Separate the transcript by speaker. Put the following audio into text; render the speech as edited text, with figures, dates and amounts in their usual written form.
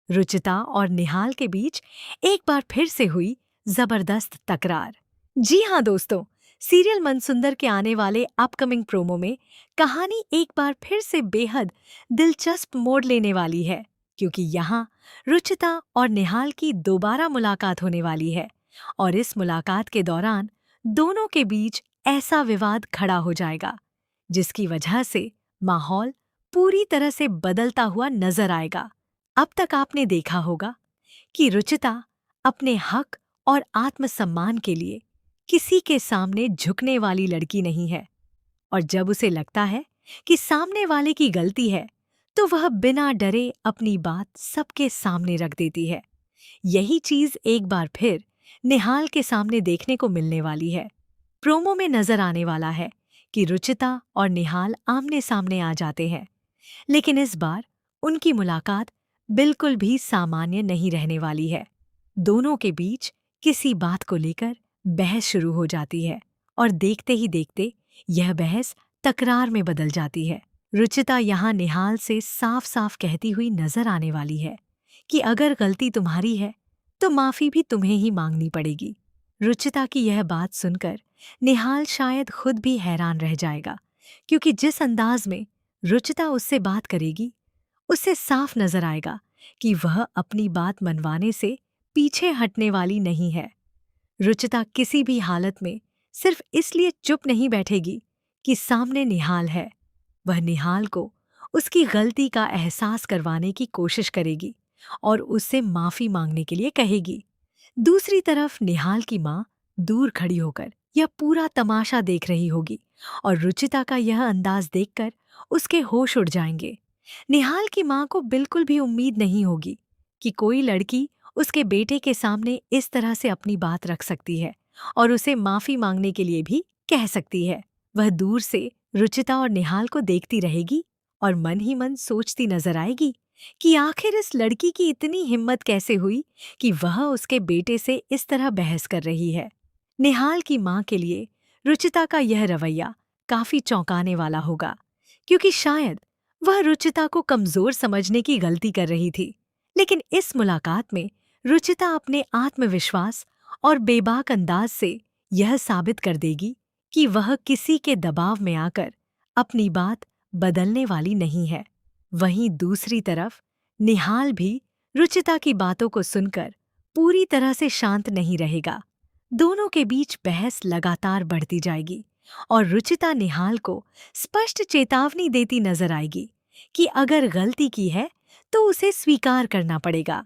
Speaker 1: रुचिता और निहाल के बीच एक बार फिर से हुई जबरदस्त तकरार। जी हाँ दोस्तों, सीरियल मनसुंदर के आने वाले अपकमिंग प्रोमो में कहानी एक बार फिर से बेहद दिलचस्प मोड़ लेने वाली है, क्योंकि यहाँ रुचिता और निहाल की दोबारा मुलाकात होने वाली है और इस मुलाकात के दौरान दोनों के बीच ऐसा विवाद खड़ा हो जाएगा जिसकी वजह से माहौल पूरी तरह से बदलता हुआ नजर आएगा। अब तक आपने देखा होगा कि रुचिता अपने हक और आत्मसम्मान के लिए किसी के सामने झुकने वाली लड़की नहीं है, और जब उसे लगता है कि सामने वाले की गलती है तो वह बिना डरे अपनी बात सबके सामने रख देती है। यही चीज एक बार फिर निहाल के सामने देखने को मिलने वाली है। प्रोमो में नजर आने वाला है कि रुचिता और निहाल आमने सामने आ जाते हैं, लेकिन इस बार उनकी मुलाकात बिल्कुल भी सामान्य नहीं रहने वाली है। दोनों के बीच किसी बात को लेकर बहस शुरू हो जाती है और देखते ही देखते यह बहस तकरार में बदल जाती है। रुचिता यहाँ निहाल से साफ साफ कहती हुई नजर आने वाली है कि अगर गलती तुम्हारी है तो माफी भी तुम्हें ही मांगनी पड़ेगी। रुचिता की यह बात सुनकर निहाल शायद खुद भी हैरान रह जाएगा, क्योंकि जिस अंदाज में रुचिता उससे बात करेगी उससे साफ नजर आएगा कि वह अपनी बात मनवाने से पीछे हटने वाली नहीं है। रुचिता किसी भी हालत में सिर्फ इसलिए चुप नहीं बैठेगी कि सामने निहाल है। वह निहाल को उसकी गलती का एहसास करवाने की कोशिश करेगी और उससे माफी मांगने के लिए कहेगी। दूसरी तरफ निहाल की माँ दूर खड़ी होकर यह पूरा तमाशा देख रही होगी और रुचिता का यह अंदाज देखकर उसके होश उड़ जाएंगे। निहाल की माँ को बिल्कुल भी उम्मीद नहीं होगी कि कोई लड़की उसके बेटे के सामने इस तरह से अपनी बात रख सकती है और उसे माफी मांगने के लिए भी कह सकती है। वह दूर से रुचिता और निहाल को देखती रहेगी और मन ही मन सोचती नजर आएगी कि आखिर इस लड़की की इतनी हिम्मत कैसे हुई कि वह उसके बेटे से इस तरह बहस कर रही है। निहाल की माँ के लिए रुचिता का यह रवैया काफी चौंकाने वाला होगा, क्योंकि शायद वह रुचिता को कमजोर समझने की गलती कर रही थी। लेकिन इस मुलाकात में रुचिता अपने आत्मविश्वास और बेबाक अंदाज से यह साबित कर देगी कि वह किसी के दबाव में आकर अपनी बात बदलने वाली नहीं है। वहीं दूसरी तरफ निहाल भी रुचिता की बातों को सुनकर पूरी तरह से शांत नहीं रहेगा। दोनों के बीच बहस लगातार बढ़ती जाएगी और रुचिता निहाल को स्पष्ट चेतावनी देती नजर आएगी कि अगर गलती की है तो उसे स्वीकार करना पड़ेगा।